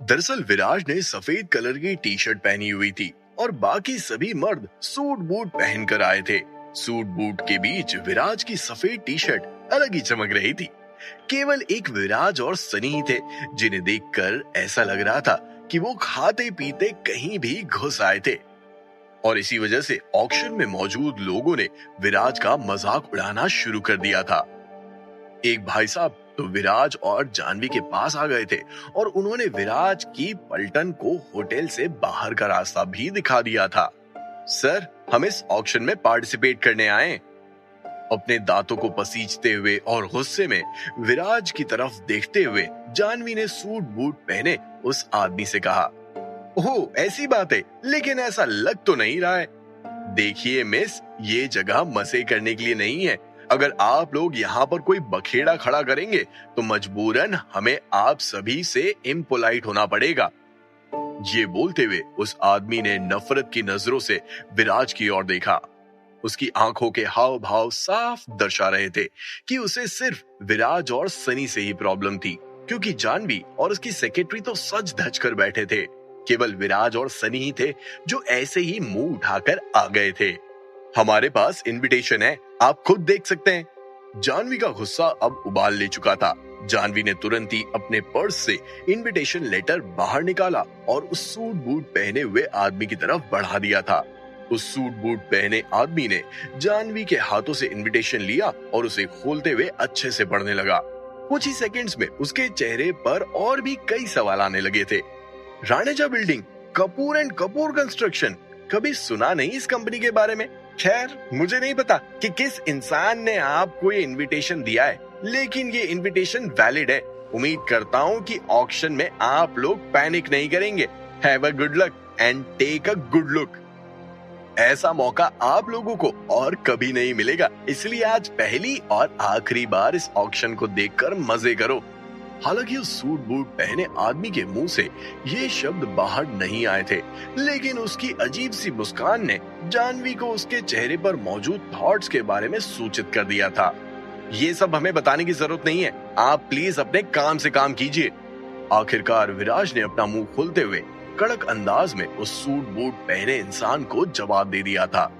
दरअसल विराज ने सफेद कलर की टी शर्ट पहनी हुई थी और बाकी सभी मर्द सूट बूट पहनकर आए थे। सूट बूट के बीच विराज की सफेद टी शर्ट अलग ही चमक रही थी। केवल एक विराज और सनी ही थे जिन्हें देखकर ऐसा लग रहा था कि वो खाते पीते कहीं भी घुस आए थे। और इसी वजह से ऑक्शन में मौजूद लोगों ने विराज का मजाक उड़ाना शुरू कर दिया था। एक भाई साहब तो विराज और जानवी के पास आ गए थे और उन्होंने विराज की पलटन को होटल से बाहर का रास्ता भी दिखा दिया था। सर, हम इस ऑक्शन में पार्टिसिपेट करने आए। अपने दांतों को पसीजते हुए और गुस्से में विराज की तरफ देखते हुए जानवी ने सूट बूट पहने उस आदमी से कहा, ओह ऐसी बात है, लेकिन ऐसा लग तो नहीं रहा है। देखिए मिस, ये जगह मजे करने के लिए नहीं है। अगर आप लोग यहाँ पर कोई बखेड़ा खड़ा करेंगे तो मजबूरन हमें आप सभी से इम्पोलाइट होना पड़ेगा। ये बोलते हुए उस आदमी ने नफरत की नजरों से विराज की ओर देखा। उसकी आंखों के हाव भाव साफ दर्शा रहे थे कि उसे सिर्फ विराज और सनी से ही प्रॉब्लम थी, क्योंकि जानवी और उसकी सेक्रेटरी तो सज धज कर बैठे थे। केवल विराज और सनी ही थे जो ऐसे ही मुंह उठाकर आ गए थे। हमारे पास इनविटेशन है, आप खुद देख सकते हैं। जानवी का गुस्सा अब उबाल ले चुका था। जानवी ने तुरंत ही अपने पर्स से इनविटेशन लेटर बाहर निकाला और उस सूट बूट पहने हुए आदमी की तरफ बढ़ा दिया था। उस सूट बूट पहने आदमी ने जानवी के हाथों से इनविटेशन लिया और उसे खोलते हुए अच्छे से पढ़ने लगा। कुछ ही सेकंड्स में उसके चेहरे पर और भी कई सवाल आने लगे थे। Raneja building, Kapoor and Kapoor construction, कभी सुना नहीं इस कंपनी के बारे में। खैर, मुझे नहीं पता कि किस इंसान ने आपको ये इनविटेशन दिया है, लेकिन ये इनविटेशन वैलिड है। उम्मीद करता हूँ कि ऑक्शन में आप लोग पैनिक नहीं करेंगे। Have a good luck and take a good look. ऐसा मौका आप लोगों को और कभी नहीं मिलेगा, इसलिए आज पहली और आखिरी बार इस ऑक्शन को देखकर मजे करो। हालांकि उस सूट बूट पहने आदमी के मुंह से ये शब्द बाहर नहीं आए थे, लेकिन उसकी अजीब सी मुस्कान ने जानवी को उसके चेहरे पर मौजूद थॉट्स के बारे में सूचित कर दिया था। ये सब हमें बताने की जरूरत नहीं है, आप प्लीज अपने काम से काम कीजिए। आखिरकार विराज ने अपना मुंह खोलते हुए कड़क अंदाज में उस सूट बूट पहने इंसान को जवाब दे दिया था।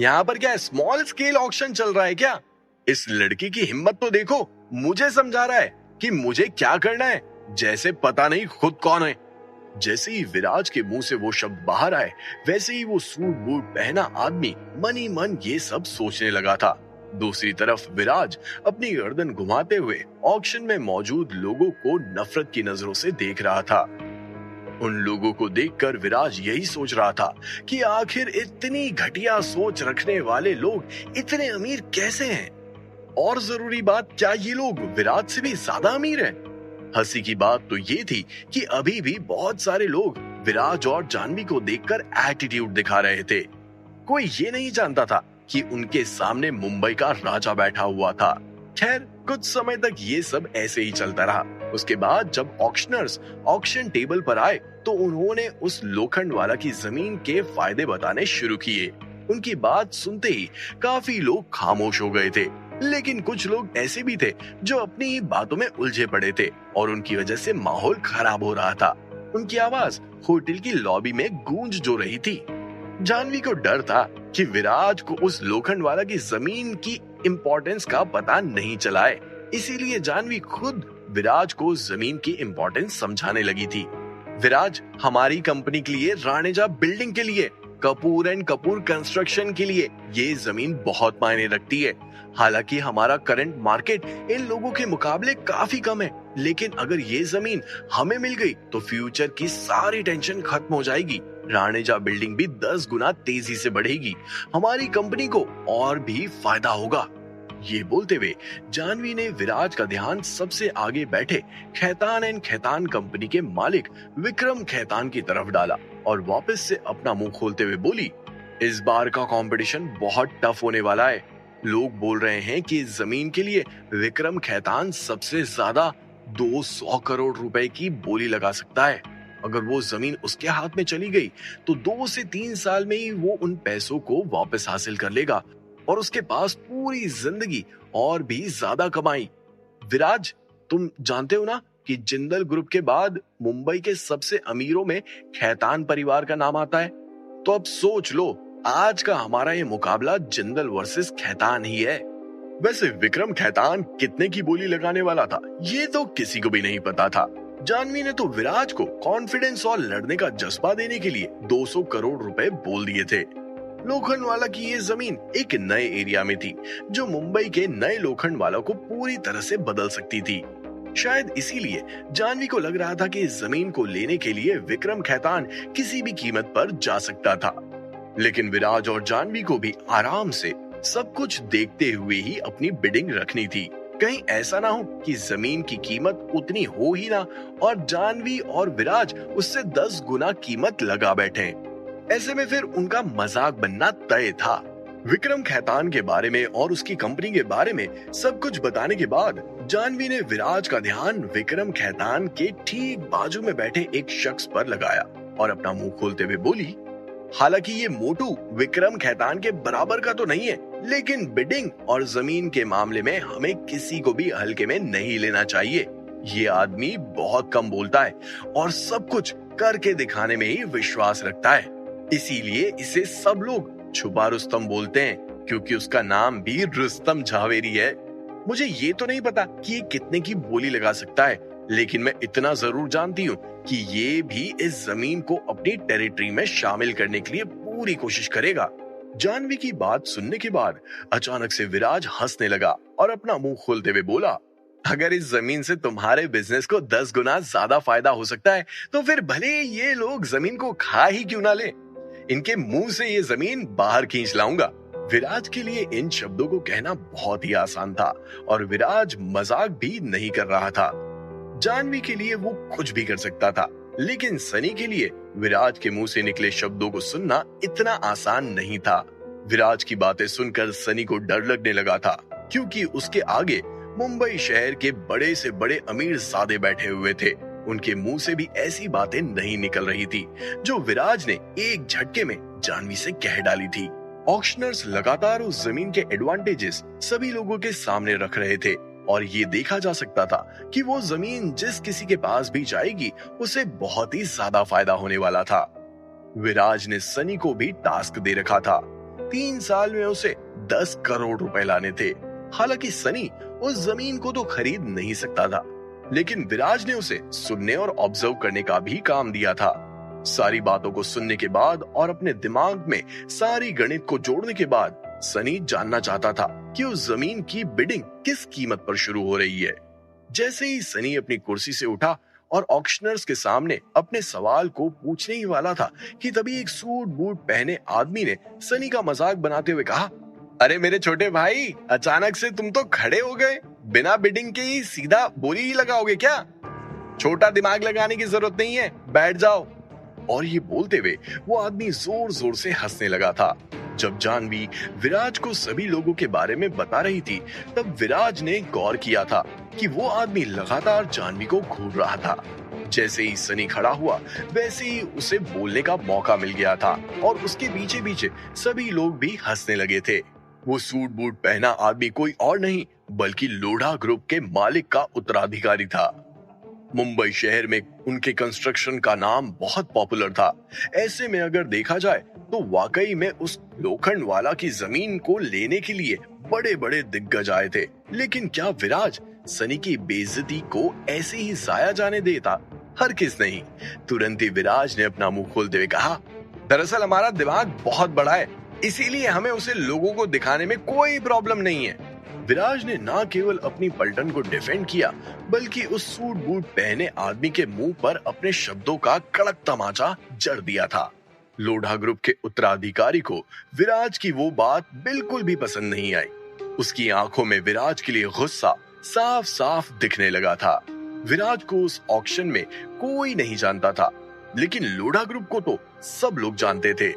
यहाँ पर क्या स्मॉल स्केल ऑक्शन चल रहा है क्या? इस लड़की की हिम्मत तो देखो, मुझे समझा रहा है कि मुझे क्या करना है, जैसे पता नहीं खुद कौन है। जैसे ही विराज के मुंह से वो शब्द बाहर आए, वैसे ही वो सूट बूट पहना आदमी मन ही मन ये सब सोचने लगा था। दूसरी तरफ विराज अपनी गर्दन घुमाते हुए ऑक्शन में मौजूद लोगों को नफरत की नजरों से देख रहा था। उन लोगों को देखकर विराज यही सोच रहा था कि आखिर इतनी घटिया सोच रखने वाले लोग इतने अमीर कैसे हैं? और जरूरी बात, क्या ये लोग विराज से भी ज्यादा अमीर हैं? हंसी की बात तो ये थी कि अभी भी बहुत सारे लोग विराज और जानवी को देखकर एटीट्यूड दिखा रहे थे। कोई ये नहीं जानता था कि उनके सामने मुंबई का राजा बैठा हुआ था। खैर, कुछ समय तक ये सब ऐसे ही चलता रहा। उसके बाद जब ऑक्शनर्स ऑक्शन टेबल पर आए तो उन्होंने उस लोखंड वाला की जमीन के फायदे बताने शुरू किए। उनकी बात सुनते ही काफी लोग खामोश हो गए थे, लेकिन कुछ लोग ऐसे भी थे जो अपनी ही बातों में उलझे पड़े थे और उनकी वजह से माहौल खराब हो रहा था। उनकी आवाज होटल की लॉबी में गूंज जो रही थी। जानवी को डर था कि विराज को उस लोखंड वाला की जमीन की इम्पोर्टेंस का पता नहीं चला है, इसीलिए जानवी खुद विराज को जमीन की इम्पोर्टेंस समझाने लगी थी। विराज, हमारी कंपनी के लिए, राणेजा बिल्डिंग के लिए, कपूर एंड कपूर कंस्ट्रक्शन के लिए ये जमीन बहुत मायने रखती है। हालांकि हमारा करंट मार्केट इन लोगों के मुकाबले काफी कम है, लेकिन अगर ये जमीन हमें मिल गई तो फ्यूचर की सारी टेंशन खत्म हो जाएगी। राणेजा बिल्डिंग भी 10 गुना तेजी से बढ़ेगी। हमारी कंपनी को और भी फायदा होगा। ये बोलते हुए जानवी ने विराज का ध्यान सबसे आगे बैठे खैतान एंड खैतान कंपनी के मालिक विक्रम खैतान की तरफ डाला और वापस से अपना मुंह खोलते हुए बोली, इस बार का कंपटीशन बहुत टफ होने वाला है। लोग बोल रहे हैं कि इस जमीन के लिए विक्रम खैतान सबसे ज्यादा 200 करोड़ रुपए की बोली लगा सकता है। अगर वो जमीन उसके हाथ में चली गई तो 2 से 3 साल में ही वो उन पैसों को वापस हासिल कर लेगा और उसके पास पूरी जिंदगी और भी ज्यादा कमाई। विराज, तुम जानते हो ना कि जिंदल ग्रुप के बाद मुंबई के सबसे अमीरों में खैतान परिवार का नाम आता है? तो अब सोच लो, आज का हमारा ये मुकाबला जिंदल वर्सेस खैतान ही है। वैसे विक्रम खैतान कितने की बोली लगाने वाला था, ये तो किसी को भी नहीं पता था। जानवी ने तो विराज को कॉन्फिडेंस और लड़ने का जज्बा देने के लिए 200 करोड़ रुपए बोल दिए थे। लोखंडवाला की ये जमीन एक नए एरिया में थी, जो मुंबई के नए लोखंडवाला को पूरी तरह से बदल सकती थी। शायद इसीलिए जानवी को लग रहा था कि इस जमीन को लेने के लिए विक्रम खैतान किसी भी कीमत पर जा सकता था। लेकिन विराज और जानवी को भी आराम से सब कुछ देखते हुए ही अपनी बिडिंग रखनी थी। कहीं ऐसा ना हो कि जमीन की कीमत उतनी हो ही ना और जानवी और विराज उससे 10 गुना कीमत लगा बैठे। ऐसे में फिर उनका मजाक बनना तय था। विक्रम खैतान के बारे में और उसकी कंपनी के बारे में सब कुछ बताने के बाद जानवी ने विराज का ध्यान विक्रम खैतान के ठीक बाजू में बैठे एक शख्स पर लगाया और अपना मुंह खोलते हुए बोली, हालांकि ये मोटू विक्रम खैतान के बराबर का तो नहीं है, लेकिन बिडिंग और जमीन के मामले में हमें किसी को भी हल्के में नहीं लेना चाहिए। ये आदमी बहुत कम बोलता है और सब कुछ करके दिखाने में ही विश्वास रखता है। इसीलिए इसे सब लोग छुपा रुस्तम बोलते हैं, क्योंकि उसका नाम भी रुस्तम झावेरी है। मुझे ये तो नहीं पता कि ये कितने की बोली लगा सकता है, लेकिन मैं इतना जरूर जानती हूँ कि ये भी इस जमीन को अपनी टेरिटरी में शामिल करने के लिए पूरी कोशिश करेगा। जानवी की बात सुनने के बाद अचानक से विराज हंसने लगा और अपना मुंह खोलते हुए बोला, अगर इस जमीन से तुम्हारे बिजनेस को 10 गुना ज्यादा फायदा हो सकता है, तो फिर भले ये लोग जमीन को खा ही क्यों ना ले, इनके मुंह से ये जमीन बाहर खींच लाऊंगा। विराज के लिए इन शब्दों को कहना बहुत ही आसान था और विराज मजाक भी नहीं कर रहा था। जानवी के लिए वो कुछ भी कर सकता था, लेकिन सनी के लिए विराज के मुंह से निकले शब्दों को सुनना इतना आसान नहीं था। विराज की बातें सुनकर सनी को डर लगने लगा था, क्योंकि उसके आगे मुंबई शहर के बड़े से बड़े अमीर ज़ादे बैठे हुए थे। उनके मुंह से भी ऐसी बातें नहीं निकल रही थी जो विराज ने एक झटके में जानवी से कह डाली थी। ऑक्शनर्स लगातार उस जमीन के एडवांटेजेस सभी लोगों के सामने रख रहे थे और ये देखा जा सकता था कि वो जमीन जिस किसी के पास भी जाएगी उसे बहुत ही ज्यादा फायदा होने वाला था। विराज ने सनी को भी टास्क दे रखा था। 3 साल में उसे 10 करोड़ रुपए लाने थे। हालांकि सनी उस जमीन को तो खरीद नहीं सकता था, लेकिन विराज ने उसे सुनने और ऑब्जर्व करने का भी काम दिया था। सारी बातों को सुनने के बाद और अपने दिमाग में सारी गणित को जोड़ने के बाद सनी जानना चाहता था कि उस जमीन की बिडिंग किस कीमत पर शुरू हो रही है। जैसे ही सनी अपनी कुर्सी से उठा और ऑक्शनर्स के सामने अपने सवाल को पूछने ही वाला था कि तभी एक सूट बूट पहने आदमी ने सनी का मजाक बनाते हुए कहा, अरे मेरे छोटे भाई, अचानक से तुम तो खड़े हो गए, बिना बिडिंग के ही सीधा बोली ही लगाओगे क्या? छोटा दिमाग लगाने की जरूरत नहीं है, बैठ जाओ। और ये बोलते हुए वो आदमी जोर जोर से हंसने लगा था। जब जानवी विराज को सभी लोगों के बारे में बता रही थी, तब विराज ने गौर किया था कि वो आदमी लगातार जानवी को घूर रहा था। जैसे ही सनी खड़ा हुआ, वैसे ही उसे बोलने का मौका मिल गया था और उसके पीछे पीछे सभी लोग भी हंसने लगे थे। वो सूट बूट पहना आदमी कोई और नहीं बल्कि लोढ़ा ग्रुप के मालिक का उत्तराधिकारी था। मुंबई शहर में उनके कंस्ट्रक्शन का नाम बहुत पॉपुलर था। ऐसे में अगर देखा जाए तो वाकई में उस लोखंडवाला की जमीन को लेने के लिए बड़े बड़े दिग्गज आए थे। लेकिन क्या विराज सनी की बेइज्जती को ऐसे ही जाया जाने देता? हरगिज़ नहीं। तुरंत ही विराज ने अपना मुंह खोलते हुए कहा, दरअसल हमारा दिमाग बहुत बड़ा है, इसीलिए हमें उसे लोगों को दिखाने में कोई प्रॉब्लम नहीं है। विराज ने ना केवल अपनी पलटन को डिफेंड किया, बल्कि उस सूट बूट पहने आदमी के मुंह पर अपने शब्दों का कड़क तमाचा जड़ दिया था। लोढ़ा ग्रुप के उत्तराधिकारी को विराज की वो बात बिल्कुल भी पसंद नहीं आई। उसकी आंखों में विराज के लिए गुस्सा साफ साफ दिखने लगा था। विराज को उस ऑक्शन में कोई नहीं जानता था, लेकिन लोढ़ा ग्रुप को तो सब लोग जानते थे।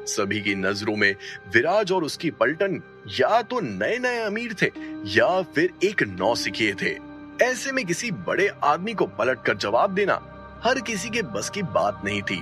सभी की नजरों में विराज और उसकी पलटन या तो नए नए अमीर थे या फिर एक नौसिखिए थे। ऐसे में किसी बड़े आदमी को पलट कर जवाब देना हर किसी के बस की बात नहीं थी।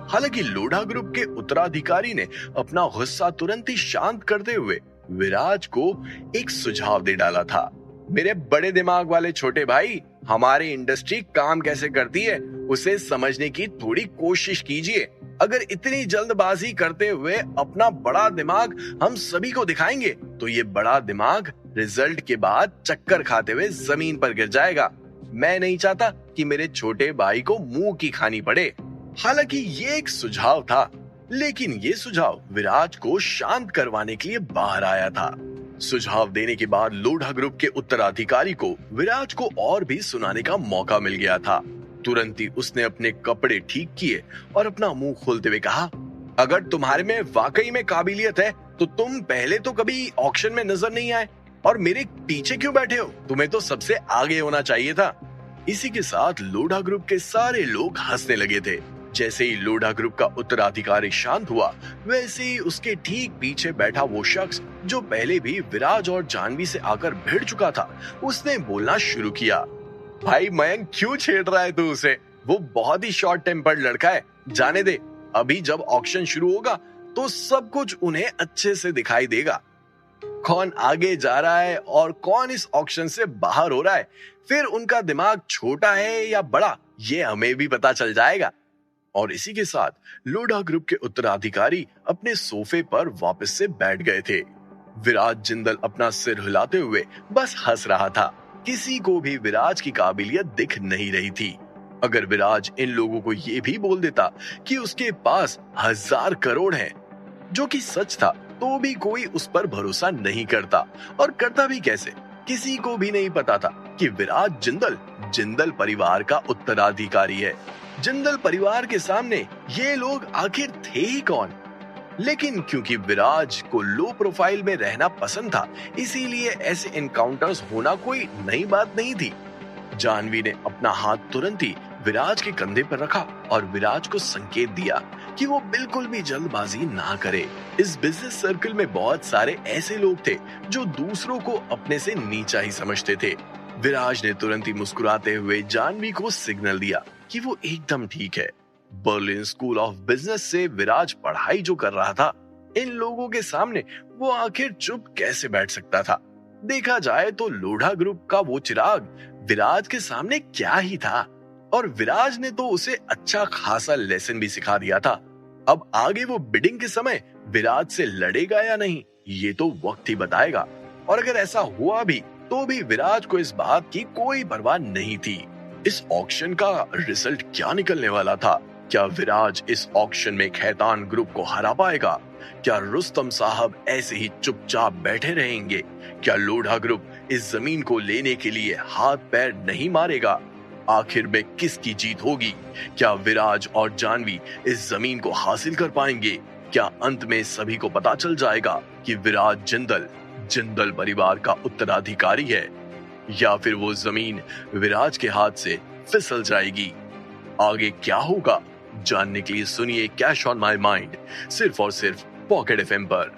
हालांकि लोढ़ा ग्रुप के उत्तराधिकारी ने अपना गुस्सा तुरंत ही शांत करते हुए विराज को एक सुझाव दे डाला था। मेरे बड़े दिमाग वाले छोटे भाई, हमारी इंडस्ट्री काम कैसे करती है उसे समझने की थोड़ी कोशिश कीजिए। अगर इतनी जल्दबाजी करते हुए अपना बड़ा दिमाग हम सभी को दिखाएंगे तो ये बड़ा दिमाग रिजल्ट के बाद चक्कर खाते हुए जमीन पर गिर जाएगा। मैं नहीं चाहता कि मेरे छोटे भाई को मुंह की खानी पड़े। हालांकि ये एक सुझाव था, लेकिन ये सुझाव विराज को शांत करवाने के लिए बाहर आया था। सुझाव देने के बाद लोढ़ा ग्रुप के उत्तराधिकारी को विराज को और भी सुनाने का मौका मिल गया था। तुरंत ही उसने अपने कपड़े ठीक किए और अपना मुंह खोलते हुए कहा, अगर तुम्हारे में वाकई में काबिलियत है तो तुम पहले तो कभी ऑक्शन में नजर नहीं आए और मेरे पीछे क्यों बैठे हो? तुम्हें तो सबसे आगे होना चाहिए था। इसी के साथ लोढ़ा ग्रुप के सारे लोग हंसने लगे थे। जैसे ही लोढ़ा ग्रुप का उत्तराधिकारी शांत हुआ, वैसे ही उसके ठीक पीछे बैठा वो शख्स जो पहले भी विराज और जानवी से आकर भिड़ चुका था, उसने बोलना शुरू किया। भाई मयंक, क्यों छेड़ रहा है तू उसे? वो बहुत ही शॉर्ट टेम्पर्ड लड़का है, जाने दे। अभी जब ऑक्शन शुरू होगा तो सब कुछ उन्हें अच्छे से दिखाई देगा। कौन आगे जा रहा है और कौन इस ऑक्शन से बाहर हो रहा है, फिर उनका दिमाग छोटा है या बड़ा, ये हमें भी पता चल जाएगा। और इसी के साथ लोढ़ा ग्रुप के उत्तराधिकारी अपने सोफे पर वापस से बैठ गए थे। विराज जिंदल अपना सिर हिलाते हुए बस हंस रहा था। किसी को भी विराज की काबिलियत दिख नहीं रही थी। अगर विराज इन लोगों को ये भी बोल देता कि उसके पास 1000 करोड़ हैं, जो कि सच था, तो भी कोई उस पर भरोसा नहीं करता। और करता भी कैसे? किसी को भी नहीं पता था कि विराज जिंदल परिवार का उत्तराधिकारी है। जिंदल परिवार के सामने ये लोग आखिर थे ही कौन? लेकिन क्योंकि विराज को लो प्रोफाइल में रहना पसंद था, इसीलिए ऐसे एनकाउंटर्स होना कोई नई बात नहीं थी। जानवी ने अपना हाथ तुरंत ही विराज के कंधे पर रखा और विराज को संकेत दिया कि वो बिल्कुल भी जल्दबाजी ना करे। इस बिजनेस सर्कल में बहुत सारे ऐसे लोग थे जो दूसरों को अपने से नीचा ही समझते थे। विराज ने तुरंत ही मुस्कुराते हुए जानवी को सिग्नल दिया कि वो एकदम ठीक है। बर्लिन स्कूल ऑफ बिजनेस से विराज पढ़ाई जो कर रहा था, इन लोगों के सामने वो आखिर चुप कैसे बैठ सकता था? देखा जाए तो लोढ़ा ग्रुप का वो चिराग विराज के सामने क्या ही था, और विराज ने तो उसे अच्छा खासा लेसन भी सिखा दिया था। अब आगे वो बिडिंग के समय विराज से लड़ेगा या नहीं, ये तो वक्त ही बताएगा। और अगर ऐसा हुआ भी तो भी विराज को इस बात की कोई परवाह नहीं थी। इस ऑक्शन का रिजल्ट क्या निकलने वाला था? क्या विराज इस ऑक्शन में खैतान ग्रुप को हरा पाएगा? क्या रुस्तम साहब ऐसे ही चुपचाप बैठे रहेंगे? क्या लोढ़ा ग्रुप इस जमीन को लेने के लिए हाथ पैर नहीं मारेगा? आखिर में किसकी जीत होगी? क्या विराज और जानवी इस जमीन को हासिल कर पाएंगे? क्या अंत में सभी को पता चल जाएगा कि विराज जिंदल परिवार का उत्तराधिकारी है, या फिर वो जमीन विराज के हाथ से फिसल जाएगी? आगे क्या होगा जानने के लिए सुनिए कैश ऑन माई माइंड, सिर्फ और सिर्फ पॉकेट एफएम पर।